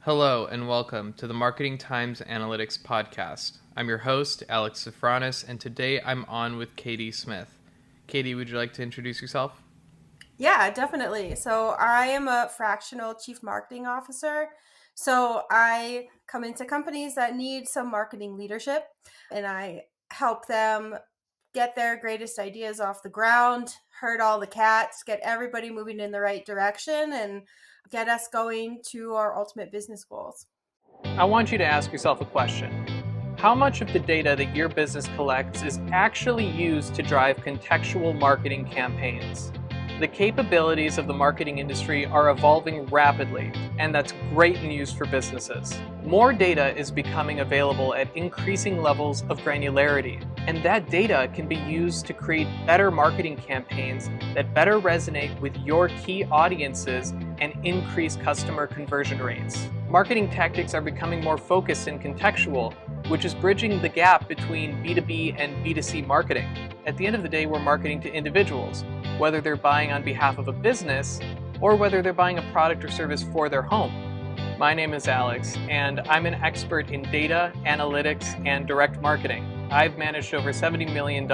Hello and welcome to the Marketing Times Analytics Podcast. I'm your host, Alex Sofronas, and today I'm on with Katie Smith. Katie, would you like to introduce yourself? Yeah, definitely. So I am a fractional chief marketing officer. So I come into companies that need some marketing leadership and I help them get their greatest ideas off the ground, herd all the cats, get everybody moving in the right direction, and get us going to our ultimate business goals. I want you to ask yourself a question. How much of the data that your business collects is actually used to drive contextual marketing campaigns? The capabilities of the marketing industry are evolving rapidly, and that's great news for businesses. More data is becoming available at increasing levels of granularity, and that data can be used to create better marketing campaigns that better resonate with your key audiences and increase customer conversion rates. Marketing tactics are becoming more focused and contextual, which is bridging the gap between B2B and B2C marketing. At the end of the day, we're marketing to individuals, whether they're buying on behalf of a business or whether they're buying a product or service for their home. My name is Alex, and I'm an expert in data, analytics, and direct marketing. I've managed over $70 million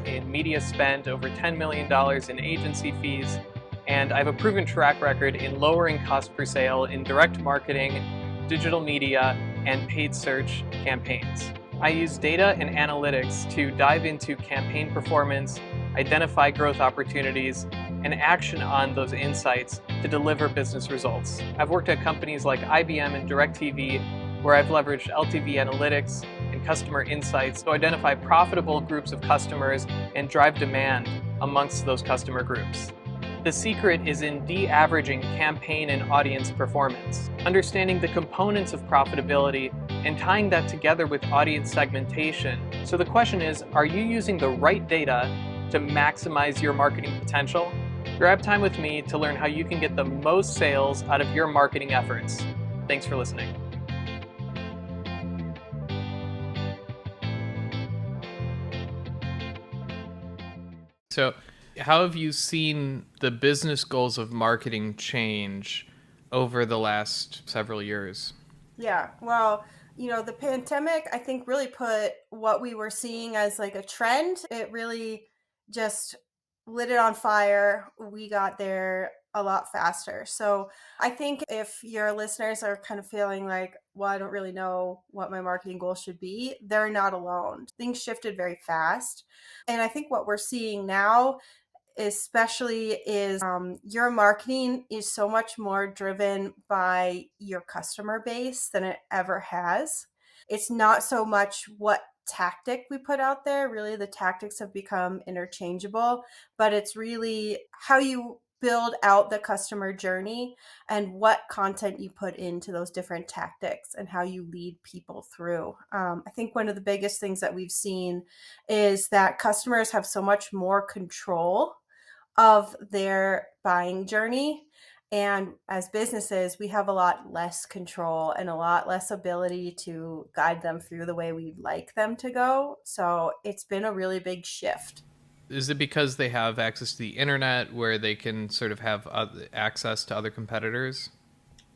in media spend, over $10 million in agency fees, and I have a proven track record in lowering cost per sale in direct marketing, digital media, and paid search campaigns. I use data and analytics to dive into campaign performance, identify growth opportunities, and action on those insights to deliver business results. I've worked at companies like IBM and DirecTV, where I've leveraged LTV analytics and customer insights to identify profitable groups of customers and drive demand amongst those customer groups. The secret is in de-averaging campaign and audience performance, understanding the components of profitability and tying that together with audience segmentation. So the question is, are you using the right data to maximize your marketing potential? Grab time with me to learn how you can get the most sales out of your marketing efforts. Thanks for listening. So, how have you seen the business goals of marketing change over the last several years? Yeah, well, the pandemic, I think, really put what we were seeing as like a trend. It really just lit it on fire. We got there a lot faster. So I think if your listeners are kind of feeling like, well, I don't really know what my marketing goal should be, they're not alone. Things shifted very fast. And I think what we're seeing now especially is your marketing is so much more driven by your customer base than it ever has. It's not so much what tactic we put out there. Really, the tactics have become interchangeable, but it's really how you build out the customer journey and what content you put into those different tactics and how you lead people through. I think one of the biggest things that we've seen is that customers have so much more control of their buying journey. And as businesses, we have a lot less control and a lot less ability to guide them through the way we'd like them to go. So it's been a really big shift. Is it because they have access to the internet where they can sort of have access to other competitors?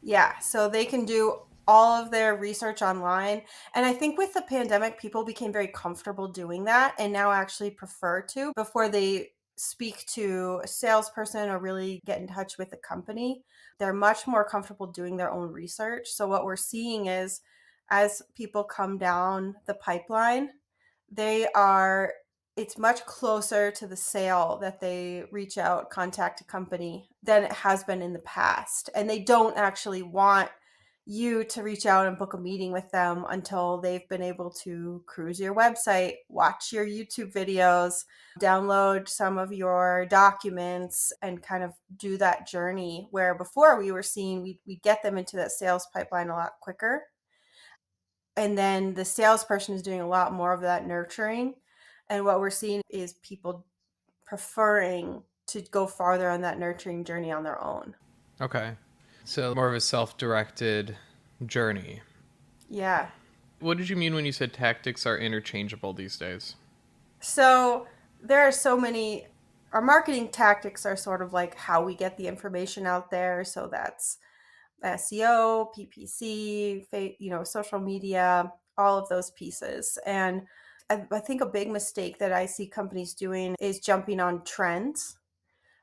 Yeah, so they can do all of their research online. And I think with the pandemic, people became very comfortable doing that and now actually prefer to before they speak to a salesperson or really get in touch with the company. They're much more comfortable doing their own research. So what we're seeing is as people come down the pipeline, they are it's much closer to the sale that they reach out, contact a company than it has been in the past. And they don't actually want you to reach out and book a meeting with them until they've been able to cruise your website, watch your YouTube videos, download some of your documents, and kind of do that journey. Where before we were seeing we get them into that sales pipeline a lot quicker. And then the salesperson is doing a lot more of that nurturing. And what we're seeing is people preferring to go farther on that nurturing journey on their own. Okay. So, more of a self directed journey. Yeah. What did you mean when you said tactics are interchangeable these days? So there are so many, our marketing tactics are sort of like how we get the information out there. So that's SEO, PPC, social media, all of those pieces. And I think a big mistake that I see companies doing is jumping on trends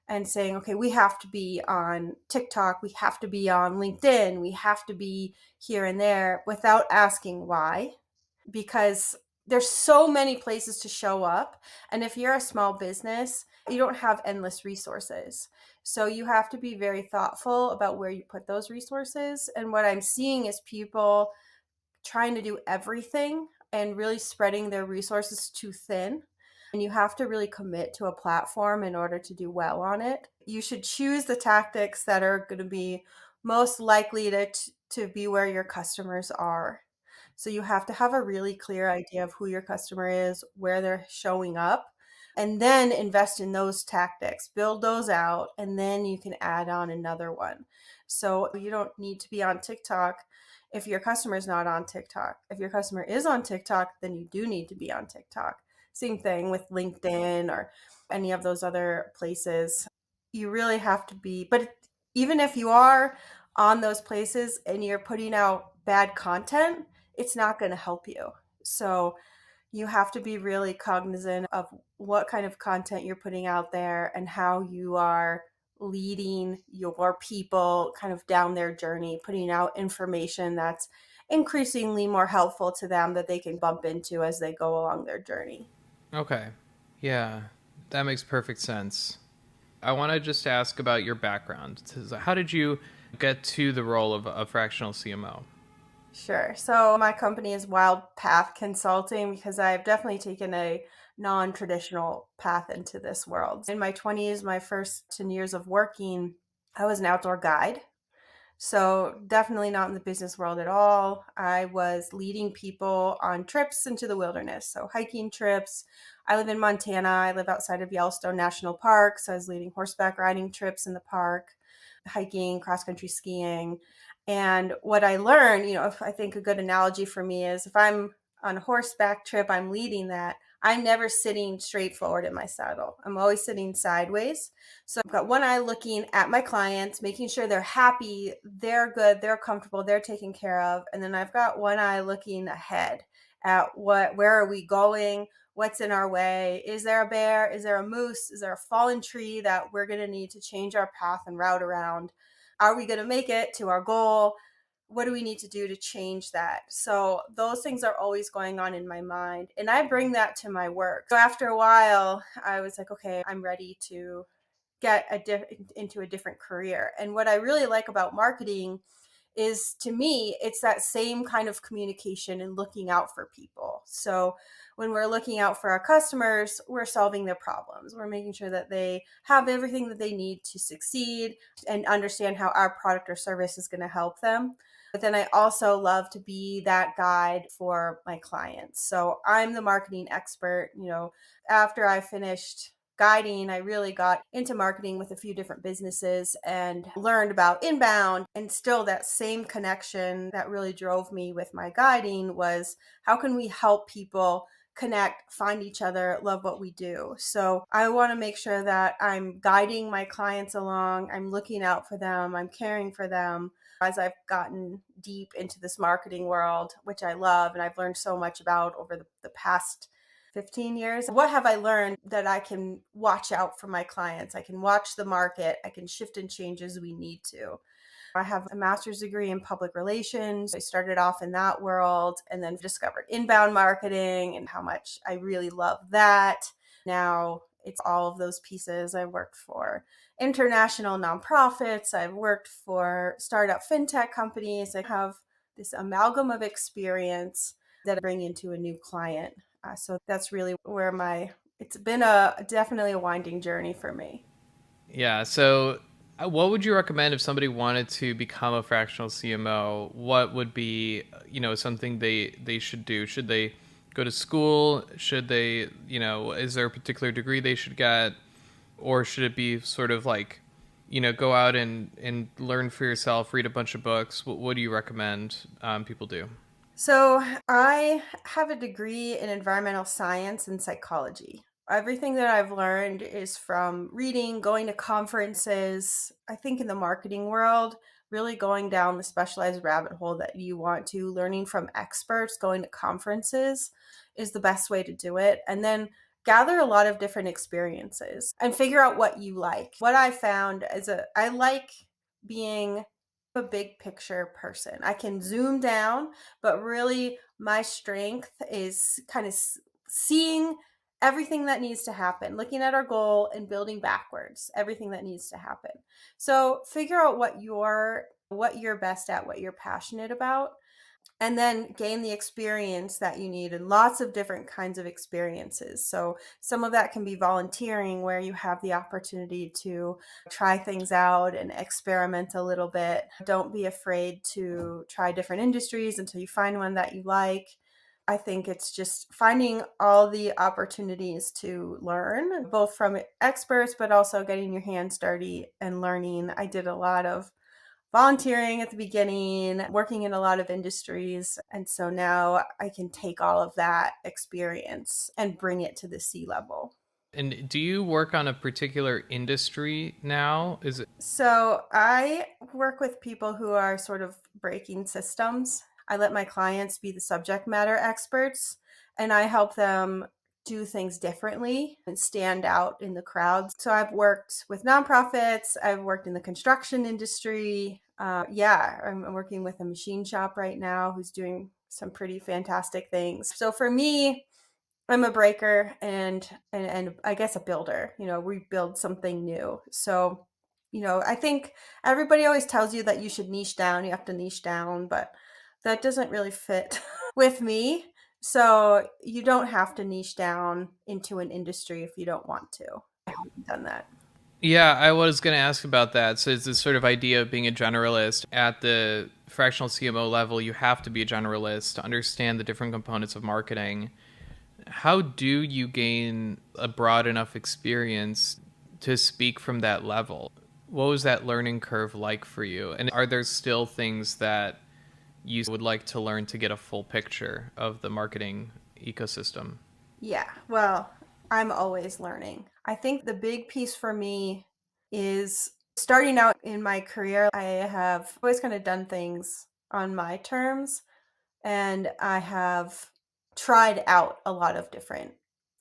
and saying, okay, we have to be on TikTok, we have to be on LinkedIn, we have to be here and there without asking why. Because there's so many places to show up. And if you're a small business, you don't have endless resources. So you have to be very thoughtful about where you put those resources. And what I'm seeing is people trying to do everything and really spreading their resources too thin. And you have to really commit to a platform in order to do well on it. You should choose the tactics that are going to be most likely to be where your customers are. So you have to have a really clear idea of who your customer is, where they're showing up, and then invest in those tactics, build those out, and then you can add on another one. So you don't need to be on TikTok if your customer is not on TikTok. If your customer is on TikTok, then you do need to be on TikTok. Same thing with LinkedIn or any of those other places. You really have to be, but even if you are on those places and you're putting out bad content, it's not going to help you. So you have to be really cognizant of what kind of content you're putting out there and how you are leading your people kind of down their journey, putting out information that's increasingly more helpful to them that they can bump into as they go along their journey. Okay. Yeah, that makes perfect sense. I want to just ask about your background. So how did you get to the role of a fractional CMO? Sure. So my company is Wild Path Consulting because I've definitely taken a non-traditional path into this world. In my 20s, my first 10 years of working, I was an outdoor guide. So definitely not in the business world at all. I was leading people on trips into the wilderness. So hiking trips. I live in Montana. I live outside of Yellowstone National Park. So I was leading horseback riding trips in the park, hiking, cross country skiing. And what I learned, if I think a good analogy for me is if I'm on a horseback trip, I'm leading that. I'm never sitting straight forward in my saddle. I'm always sitting sideways. So I've got one eye looking at my clients, making sure they're happy, they're good, they're comfortable, they're taken care of. And then I've got one eye looking ahead at where are we going? What's in our way? Is there a bear? Is there a moose? Is there a fallen tree that we're going to need to change our path and route around? Are we going to make it to our goal? What do we need to do to change that? So those things are always going on in my mind. And I bring that to my work. So after a while, I was like, okay, I'm ready to get into a different career. And what I really like about marketing is, to me, it's that same kind of communication and looking out for people. So when we're looking out for our customers, we're solving their problems. We're making sure that they have everything that they need to succeed and understand how our product or service is going to help them. But then I also love to be that guide for my clients. So I'm the marketing expert. After I finished guiding, I really got into marketing with a few different businesses and learned about inbound. And still, that same connection that really drove me with my guiding was, how can we help people connect, find each other, love what we do? So I want to make sure that I'm guiding my clients along, I'm looking out for them, I'm caring for them. As I've gotten deep into this marketing world, which I love and I've learned so much about over the past 15 years. What have I learned that I can watch out for my clients? I can watch the market. I can shift and change as we need to. I have a master's degree in public relations. I started off in that world and then discovered inbound marketing and how much I really love that. Now it's all of those pieces. I worked for international nonprofits. I've worked for startup fintech companies. I have this amalgam of experience that I bring into a new client. So that's really where it's been definitely a winding journey for me. Yeah. So, what would you recommend if somebody wanted to become a fractional CMO? What would be, something they should do? Should they go to school? Should they, is there a particular degree they should get, or should it be sort of like, go out and learn for yourself, read a bunch of books? What do you recommend people do? So I have a degree in environmental science and psychology. Everything that I've learned is from reading, going to conferences. I think in the marketing world, really going down the specialized rabbit hole that you want to. Learning from experts, going to conferences is the best way to do it. And then gather a lot of different experiences and figure out what you like. What I found is I like being a big picture person. I can zoom down, but really my strength is kind of seeing everything that needs to happen, looking at our goal and building backwards, everything that needs to happen. So figure out what you're best at, what you're passionate about, and then gain the experience that you need, and lots of different kinds of experiences. So some of that can be volunteering, where you have the opportunity to try things out and experiment a little bit. Don't be afraid to try different industries until you find one that you like. I think it's just finding all the opportunities to learn, both from experts, but also getting your hands dirty and learning. I did a lot of volunteering at the beginning, working in a lot of industries. And so now I can take all of that experience and bring it to the C level. And do you work on a particular industry now? Is it So I work with people who are sort of breaking systems. I let my clients be the subject matter experts, and I help them do things differently and stand out in the crowd. So I've worked with nonprofits, I've worked in the construction industry. Yeah, I'm working with a machine shop right now who's doing some pretty fantastic things. So for me, I'm a breaker and I guess a builder. We build something new. So, I think everybody always tells you that you should niche down, you have to niche down, but that doesn't really fit with me. So, you don't have to niche down into an industry if you don't want to. I haven't done that. Yeah, I was going to ask about that. So it's this sort of idea of being a generalist at the fractional CMO level. You have to be a generalist to understand the different components of marketing. How do you gain a broad enough experience to speak from that level? What was that learning curve like for you? And are there still things that you would like to learn to get a full picture of the marketing ecosystem? Yeah, well, I'm always learning. I think the big piece for me is starting out in my career. I have always kind of done things on my terms, and I have tried out a lot of different.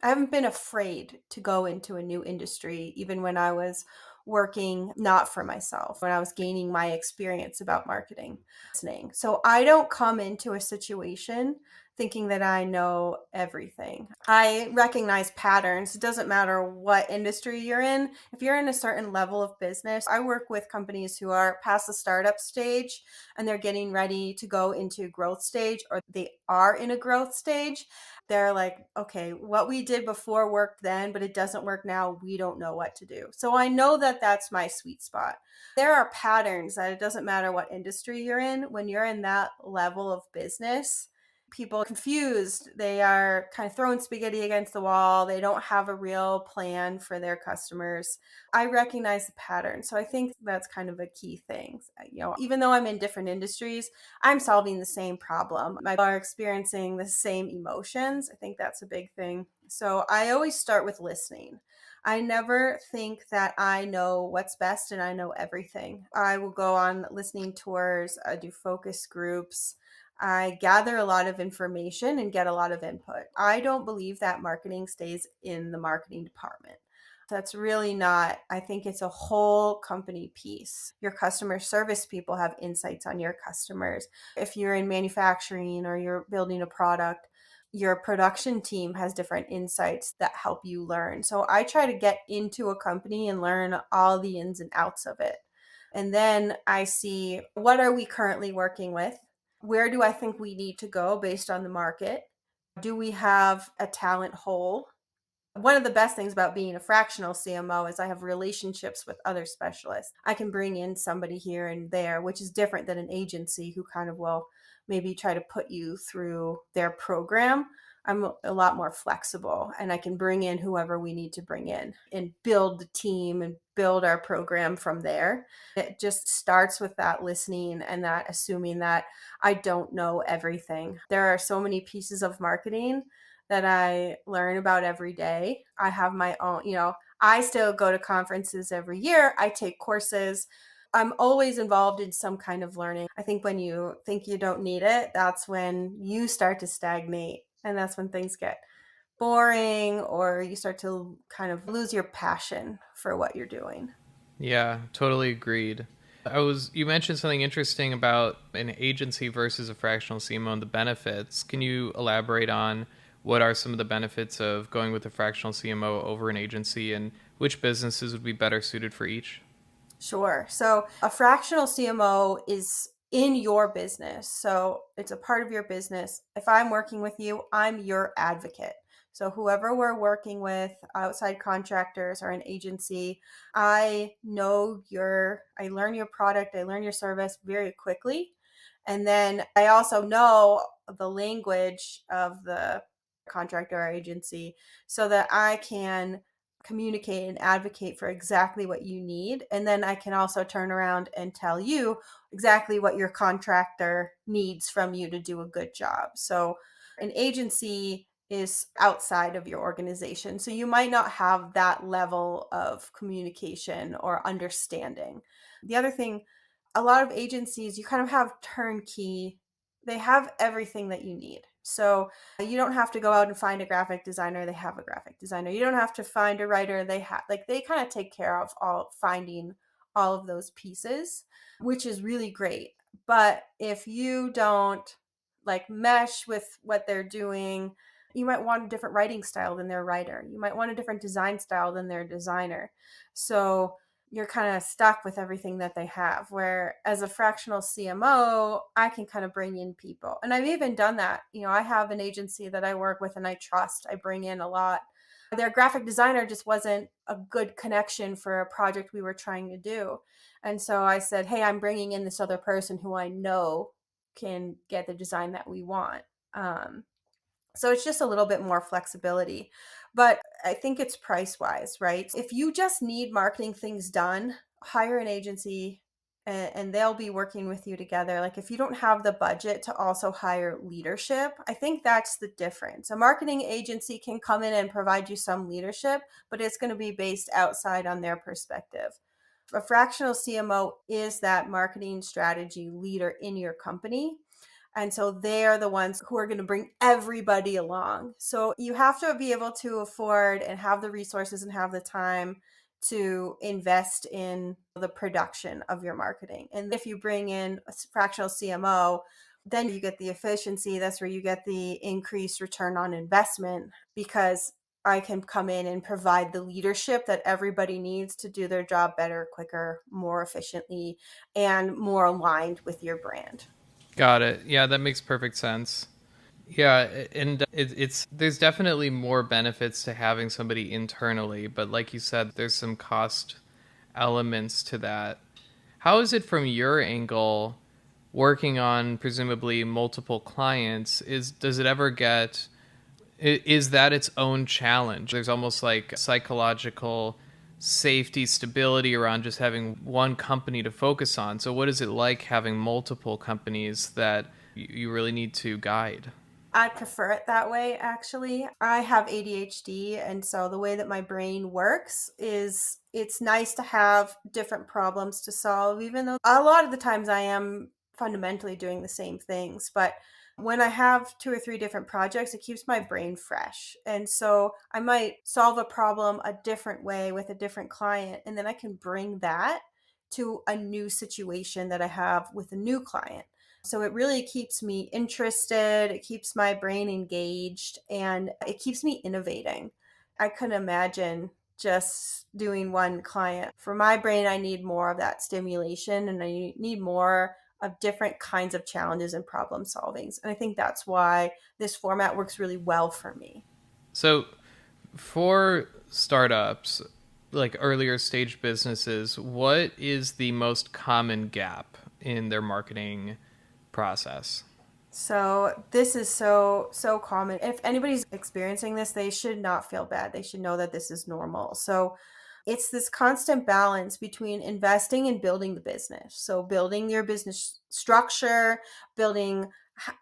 I haven't been afraid to go into a new industry, even when I was working not for myself, when I was gaining my experience about marketing. So I don't come into a situation thinking that I know everything. I recognize patterns. It doesn't matter what industry you're in. If you're in a certain level of business, I work with companies who are past the startup stage and they're getting ready to go into growth stage, or they are in a growth stage. They're like, okay, what we did before worked then, but it doesn't work now. We don't know what to do. So I know that that's my sweet spot. There are patterns that it doesn't matter what industry you're in. When you're in that level of business, people are confused. They are kind of throwing spaghetti against the wall. They don't have a real plan for their customers. I recognize the pattern. So I think that's kind of a key thing. Even though I'm in different industries, I'm solving the same problem. My people are experiencing the same emotions. I think that's a big thing. So I always start with listening. I never think that I know what's best and I know everything. I will go on listening tours, I do focus groups. I gather a lot of information and get a lot of input. I don't believe that marketing stays in the marketing department. That's really not, I think it's a whole company piece. Your customer service people have insights on your customers. If you're in manufacturing or you're building a product, your production team has different insights that help you learn. So I try to get into a company and learn all the ins and outs of it. And then I see, what are we currently working with? Where do I think we need to go based on the market? Do we have a talent hole? One of the best things about being a fractional CMO is I have relationships with other specialists. I can bring in somebody here and there, which is different than an agency who kind of will maybe try to put you through their program. I'm a lot more flexible, and I can bring in whoever we need to bring in and build the team and build our program from there. It just starts with that listening and that assuming that I don't know everything. There are so many pieces of marketing that I learn about every day. I have my own, I still go to conferences every year. I take courses. I'm always involved in some kind of learning. I think when you think you don't need it, that's when you start to stagnate. And that's when things get boring or you start to kind of lose your passion for what you're doing. Yeah, totally agreed. You mentioned something interesting about an agency versus a fractional CMO and the benefits. Can you elaborate on what are some of the benefits of going with a fractional CMO over an agency and which businesses would be better suited for each? Sure. So a fractional CMO is in your business. So it's a part of your business. If I'm working with you, I'm your advocate. So whoever we're working with, outside contractors or an agency, I learn your product, I learn your service very quickly. And then I also know the language of the contractor or agency so that I can communicate and advocate for exactly what you need. And then I can also turn around and tell you exactly what your contractor needs from you to do a good job. So an agency is outside of your organization. So you might not have that level of communication or understanding. The other thing, a lot of agencies, you kind of have turnkey, they have everything that you need. So you don't have to go out and find a graphic designer, they have a graphic designer. You don't have to find a writer, they kind of take care of finding all of those pieces, which is really great. But if you don't like mesh with what they're doing, you might want a different writing style than their writer. You might want a different design style than their designer. So you're kind of stuck with everything that they have. Where as a fractional CMO, I can kind of bring in people. And I've even done that. I have an agency that I work with and I trust. I bring in a lot. Their graphic designer just wasn't a good connection for a project we were trying to do. And so I said, hey, I'm bringing in this other person who I know can get the design that we want. Um, so it's just a little bit more flexibility. But I think it's price wise, right? If you just need marketing things done, hire an agency and they'll be working with you together. Like if you don't have the budget to also hire leadership, I think that's the difference. A marketing agency can come in and provide you some leadership, but it's going to be based outside on their perspective. A fractional CMO is that marketing strategy leader in your company. And so they're the ones who are going to bring everybody along. So you have to be able to afford and have the resources and have the time to invest in the production of your marketing. And if you bring in a fractional CMO, then you get the efficiency. That's where you get the increased return on investment because I can come in and provide the leadership that everybody needs to do their job better, quicker, more efficiently, and more aligned with your brand. Got it. Yeah, that makes perfect sense. Yeah, and it's there's definitely more benefits to having somebody internally, but like you said, there's some cost elements to that. How is it from your angle working on presumably multiple clients? Does it ever get is that its own challenge? There's almost like psychological safety, stability around just having one company to focus on. So what is it like having multiple companies that you really need to guide? I prefer it that way, actually. I have ADHD, and so the way that my brain works is it's nice to have different problems to solve, even though a lot of the times I am fundamentally doing the same things. But when I have two or three different projects, it keeps my brain fresh. And so I might solve a problem a different way with a different client, and then I can bring that to a new situation that I have with a new client. So it really keeps me interested, it keeps my brain engaged, and it keeps me innovating. I couldn't imagine just doing one client. For my brain, I need more of that stimulation and I need more of different kinds of challenges and problem solvings. And I think that's why this format works really well for me. So for startups, like earlier stage businesses, what is the most common gap in their marketing process? So this is so common. If anybody's experiencing this, they should not feel bad. They should know that this is normal. So it's this constant balance between investing and building the business. So building your business structure, building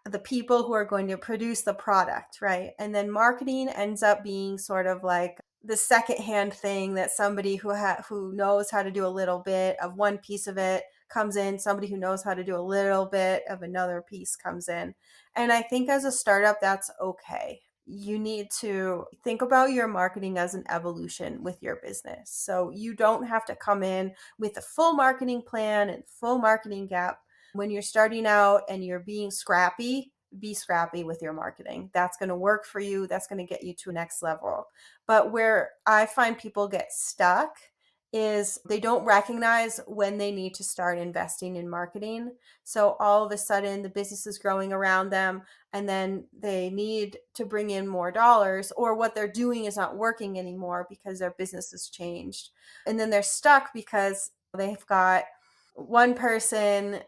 the people who are going to produce the product, right? And then marketing ends up being sort of like the secondhand thing that somebody who knows how to do a little bit of one piece of it comes in, somebody who knows how to do a little bit of another piece comes in. And I think as a startup, that's okay. You need to think about your marketing as an evolution with your business. So you don't have to come in with a full marketing plan and full marketing gap. When you're starting out and you're being scrappy, be scrappy with your marketing. That's going to work for you. That's going to get you to a next level. But where I find people get stuck is they don't recognize when they need to start investing in marketing. So all of a sudden the business is growing around them, and then they need to bring in more dollars, or what they're doing is not working anymore because their business has changed. And then they're stuck because they've got one person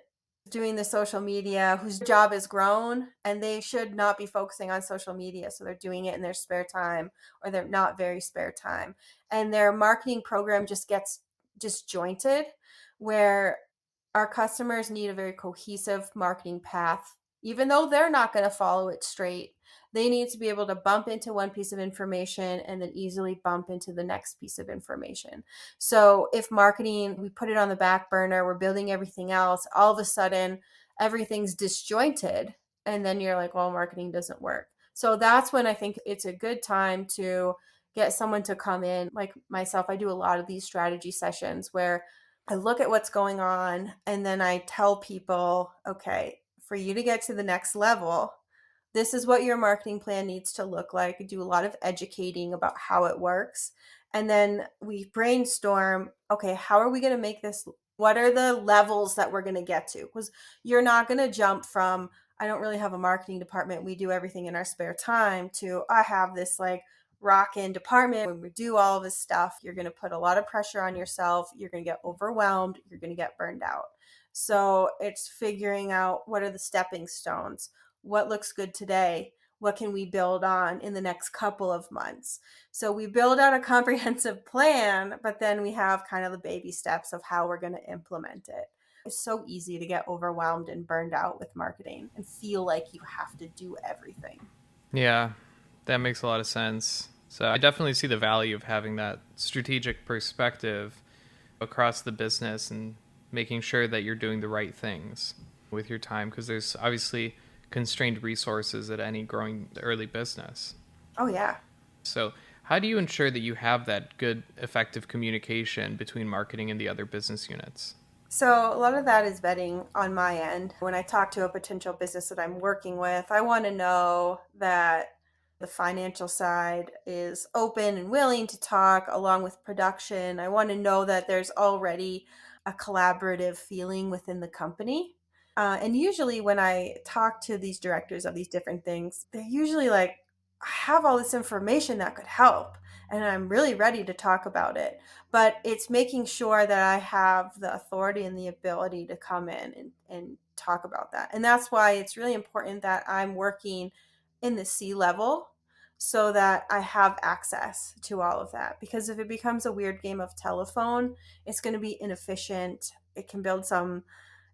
doing the social media whose job has grown, and they should not be focusing on social media, so they're doing it in their spare time, or they're not very spare time, and their marketing program just gets disjointed, where our customers need a very cohesive marketing path. Even though they're not going to follow it straight, they need to be able to bump into one piece of information and then easily bump into the next piece of information. So if marketing, we put it on the back burner, we're building everything else, all of a sudden everything's disjointed. And then you're like, well, marketing doesn't work. So that's when I think it's a good time to get someone to come in. Like myself, I do a lot of these strategy sessions where I look at what's going on and then I tell people, okay, for you to get to the next level, this is what your marketing plan needs to look like. I do a lot of educating about how it works. And then we brainstorm, okay, how are we going to make this? What are the levels that we're going to get to? Because you're not going to jump from, I don't really have a marketing department, we do everything in our spare time, to I have this like rockin' department when we do all of this stuff. You're going to put a lot of pressure on yourself. You're going to get overwhelmed. You're going to get burned out. So it's figuring out what are the stepping stones, what looks good today, what can we build on in the next couple of months. So we build out a comprehensive plan, but then we have kind of the baby steps of how we're going to implement it. It's so easy to get overwhelmed and burned out with marketing and feel like you have to do everything. Yeah, that makes a lot of sense. So I definitely see the value of having that strategic perspective across the business and making sure that you're doing the right things with your time, because there's obviously constrained resources at any growing early business. Oh, yeah. So how do you ensure that you have that good, effective communication between marketing and the other business units? So a lot of that is vetting on my end. When I talk to a potential business that I'm working with, I want to know that the financial side is open and willing to talk along with production. I want to know that there's already a collaborative feeling within the company. And usually when I talk to these directors of these different things, they're usually like, I have all this information that could help, and I'm really ready to talk about it. But it's making sure that I have the authority and the ability to come in and talk about that. And that's why it's really important that I'm working in the C level so that I have access to all of that. Because if it becomes a weird game of telephone, it's going to be inefficient. It can build some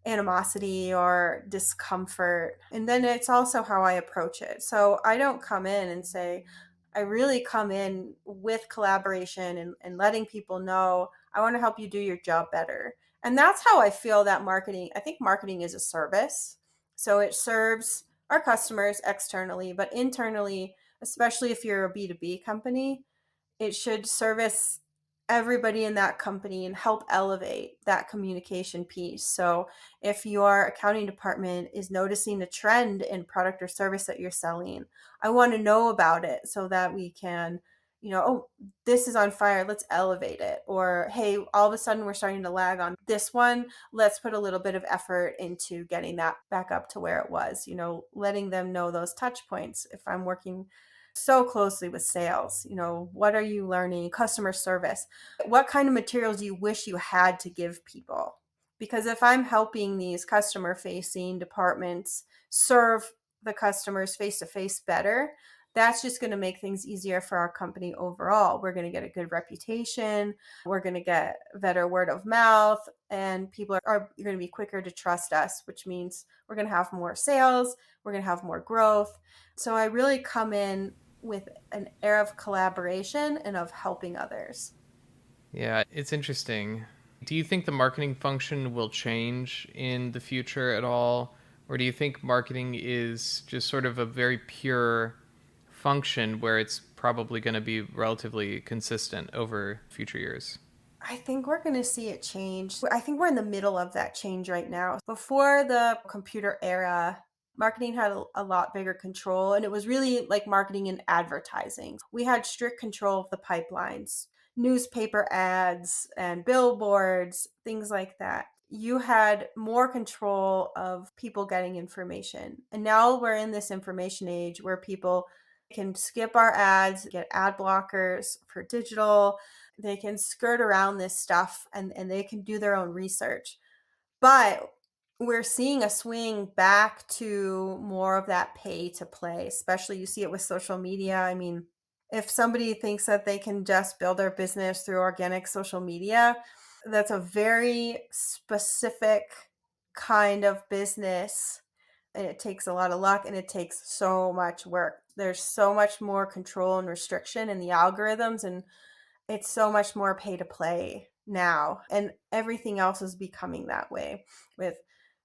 animosity or discomfort. And then it's also how I approach it. So I don't come in and say, I really come in with collaboration and letting people know I want to help you do your job better. And that's how I feel that marketing, I think marketing is a service. So it serves our customers externally, but internally, especially if you're a B2B company, it should service everybody in that company and help elevate that communication piece. So if your accounting department is noticing a trend in product or service that you're selling, I want to know about it so that we can, oh, this is on fire, let's elevate it. Or, hey, all of a sudden we're starting to lag on this one, let's put a little bit of effort into getting that back up to where it was, letting them know those touch points. If I'm working so closely with sales, what are you learning? Customer service, what kind of materials do you wish you had to give people? Because if I'm helping these customer facing departments serve the customers face to face better, that's just going to make things easier for our company overall. We're going to get a good reputation, we're going to get better word of mouth, and people are going to be quicker to trust us, which means we're going to have more sales, we're going to have more growth. So I really come in with an air of collaboration and of helping others. Yeah, it's interesting. Do you think the marketing function will change in the future at all? Or do you think marketing is just sort of a very pure function where it's probably going to be relatively consistent over future years? I think we're going to see it change. I think we're in the middle of that change right now. Before the computer era, marketing had a lot bigger control, and it was really like marketing and advertising. We had strict control of the pipelines, newspaper ads and billboards, things like that. You had more control of people getting information. And now we're in this information age where people can skip our ads, get ad blockers for digital. They can skirt around this stuff, and they can do their own research. But we're seeing a swing back to more of that pay to play, especially you see it with social media. I mean, if somebody thinks that they can just build their business through organic social media, that's a very specific kind of business. And it takes a lot of luck and it takes so much work. There's so much more control and restriction in the algorithms, and it's so much more pay to play now. And everything else is becoming that way with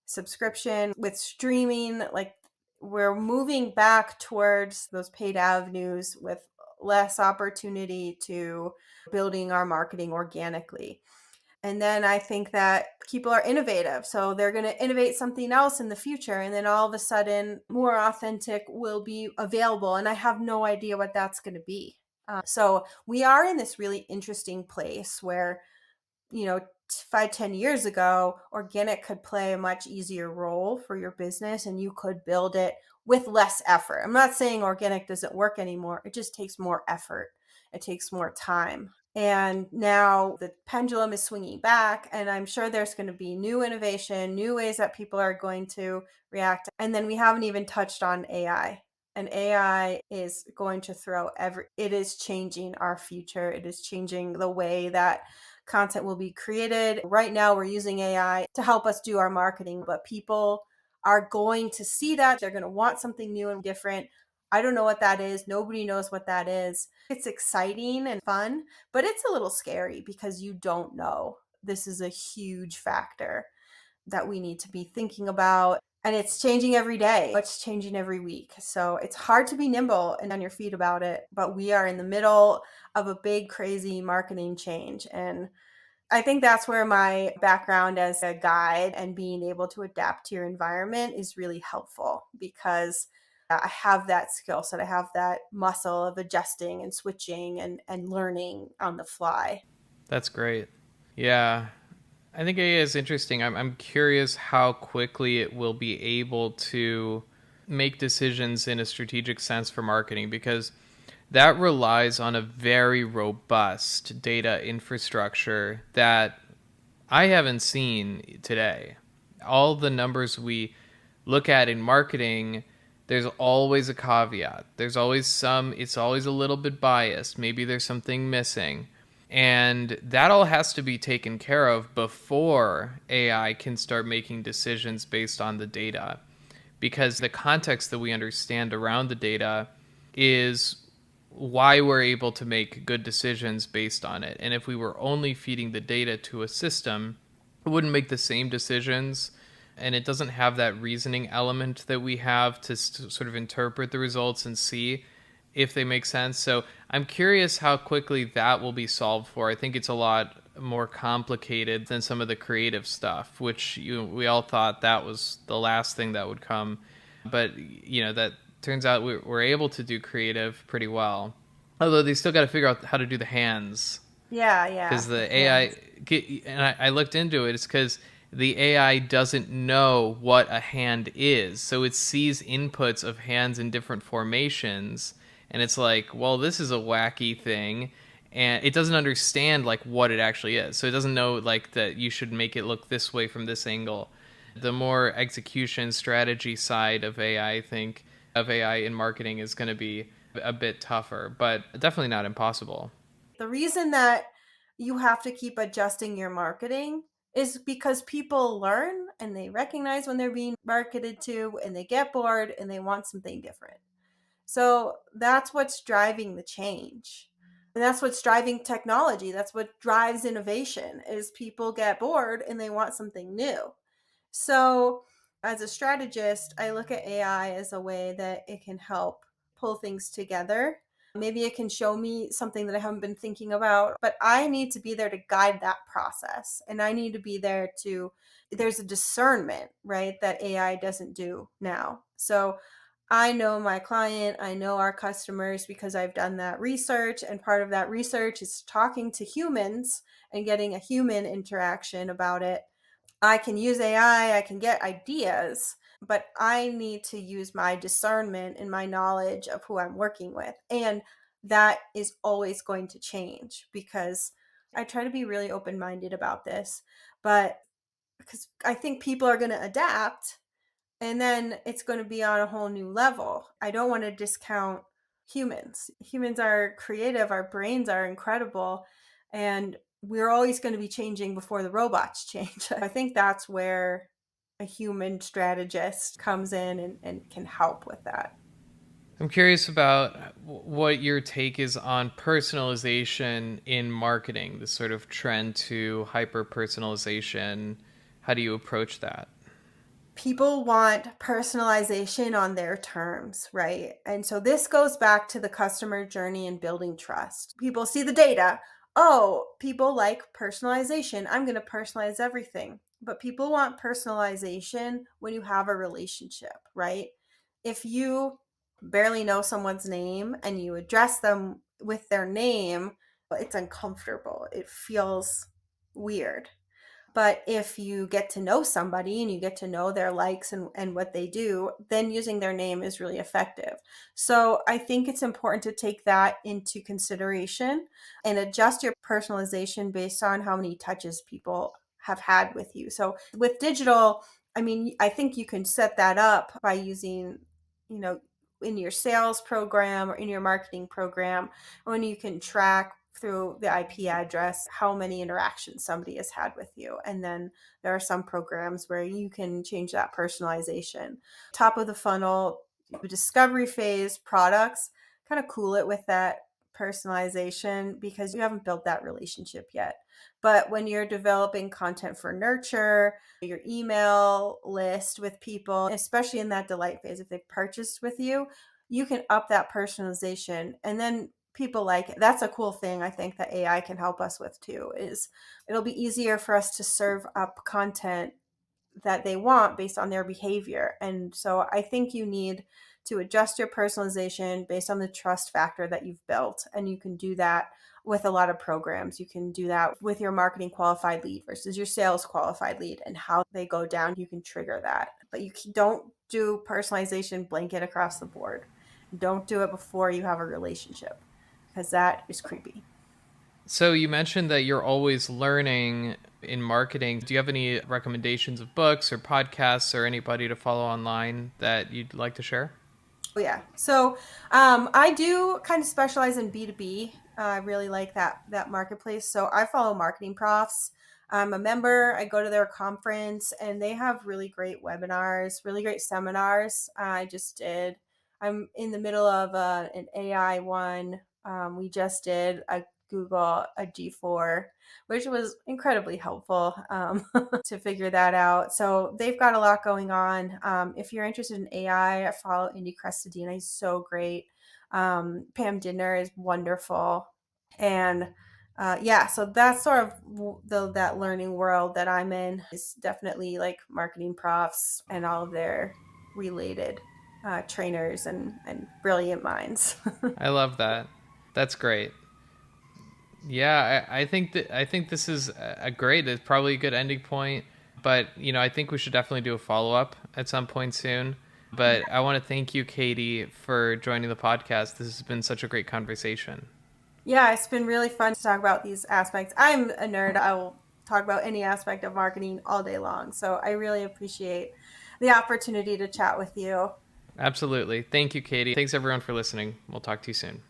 subscription, with streaming. Like, we're moving back towards those paid avenues with less opportunity to building our marketing organically. And then I think that people are innovative. So they're going to innovate something else in the future. And then all of a sudden, more authentic will be available. And I have no idea what that's going to be. So we are in this really interesting place where, 5-10 years ago, organic could play a much easier role for your business and you could build it with less effort. I'm not saying organic doesn't work anymore. It just takes more effort. It takes more time. And now the pendulum is swinging back, and I'm sure there's going to be new innovation, new ways that people are going to react. And then we haven't even touched on AI. And AI is going to it is changing our future. It is changing the way that content will be created. Right now, we're using AI to help us do our marketing, but people are going to see that. They're going to want something new and different. I don't know what that is. Nobody knows what that is. It's exciting and fun, but it's a little scary because you don't know. This is a huge factor that we need to be thinking about. And it's changing every day. It's changing every week. So it's hard to be nimble and on your feet about it. But we are in the middle of a big, crazy marketing change. And I think that's where my background as a guide and being able to adapt to your environment is really helpful, because I have that skill set. I have that muscle of adjusting and switching and learning on the fly. That's great. Yeah. I think AI is interesting. I'm curious how quickly it will be able to make decisions in a strategic sense for marketing, because that relies on a very robust data infrastructure that I haven't seen today. All the numbers we look at in marketing, there's always a caveat. It's always a little bit biased. Maybe there's something missing. And that all has to be taken care of before AI can start making decisions based on the data. Because the context that we understand around the data is why we're able to make good decisions based on it. And if we were only feeding the data to a system, it wouldn't make the same decisions. And it doesn't have that reasoning element that we have to sort of interpret the results and see if they make sense. So I'm curious how quickly that will be solved for. I think it's a lot more complicated than some of the creative stuff, which we all thought that was the last thing that would come. But, that turns out we're able to do creative pretty well. Although they still got to figure out how to do the hands. Yeah. Because the AI, and I looked into it, it's because the AI doesn't know what a hand is. So it sees inputs of hands in different formations, and it's like, well, this is a wacky thing, and it doesn't understand like what it actually is. So it doesn't know like that you should make it look this way from this angle. The more execution strategy side of AI, I think, of AI in marketing is going to be a bit tougher, but definitely not impossible. The reason that you have to keep adjusting your marketing is because people learn and they recognize when they're being marketed to, and they get bored and they want something different. So that's what's driving the change. And that's what's driving technology. That's what drives innovation is people get bored and they want something new. So as a strategist, I look at AI as a way that it can help pull things together. Maybe it can show me something that I haven't been thinking about, but I need to be there to guide that process. And I need to be there to, there's a discernment, right, that AI doesn't do now. So I know my client, I know our customers because I've done that research. And part of that research is talking to humans and getting a human interaction about it. I can use AI, I can get ideas, but I need to use my discernment and my knowledge of who I'm working with. And that is always going to change because I try to be really open minded about this. But because I think people are going to adapt and then it's going to be on a whole new level. I don't want to discount humans. Humans are creative, our brains are incredible, and we're always going to be changing before the robots change. I think that's where a human strategist comes in and can help with that. I'm curious about what your take is on personalization in marketing, this sort of trend to hyper personalization. How do you approach that? People want personalization on their terms, right? And so this goes back to the customer journey and building trust. People see the data. Oh, people like personalization. I'm going to personalize everything. But people want personalization when you have a relationship, right? If you barely know someone's name and you address them with their name, it's uncomfortable. It feels weird. But if you get to know somebody and you get to know their likes and what they do, then using their name is really effective. So I think it's important to take that into consideration and adjust your personalization based on how many touches people have had with you. So with digital, I mean, I think you can set that up by using, you know, in your sales program or in your marketing program, when you can track through the IP address how many interactions somebody has had with you. And then there are some programs where you can change that personalization. Top of the funnel, discovery phase products, kind of cool it with that personalization because you haven't built that relationship yet. But when you're developing content for nurture, your email list with people, especially in that delight phase, if they've purchased with you, you can up that personalization and then people like it. That's a cool thing I think that AI can help us with too, is it'll be easier for us to serve up content that they want based on their behavior. And so I think you need to adjust your personalization based on the trust factor that you've built. And you can do that with a lot of programs. You can do that with your marketing qualified lead versus your sales qualified lead and how they go down. You can trigger that. But you don't do personalization blanket across the board. Don't do it before you have a relationship because that is creepy. So you mentioned that you're always learning in marketing. Do you have any recommendations of books or podcasts or anybody to follow online that you'd like to share? Oh, yeah. So I do kind of specialize in B2B. I really like that marketplace. So I follow marketing profs. I'm a member. I go to their conference and they have really great webinars, really great seminars. I just did. I'm in the middle of an AI one. We just did a Google a G4, which was incredibly helpful to figure that out. So they've got a lot going on. If you're interested in AI, I follow Indy Crestadina. He's so great. Pam Dinner is wonderful. And yeah, so that's sort of that learning world that I'm in is definitely like marketing profs and all of their related trainers and brilliant minds. I love that. That's great. Yeah, I think this is a great. It's probably a good ending point. But I think we should definitely do a follow up at some point soon. But I want to thank you, Katie, for joining the podcast. This has been such a great conversation. Yeah, it's been really fun to talk about these aspects. I'm a nerd. I will talk about any aspect of marketing all day long. So I really appreciate the opportunity to chat with you. Absolutely. Thank you, Katie. Thanks everyone for listening. We'll talk to you soon.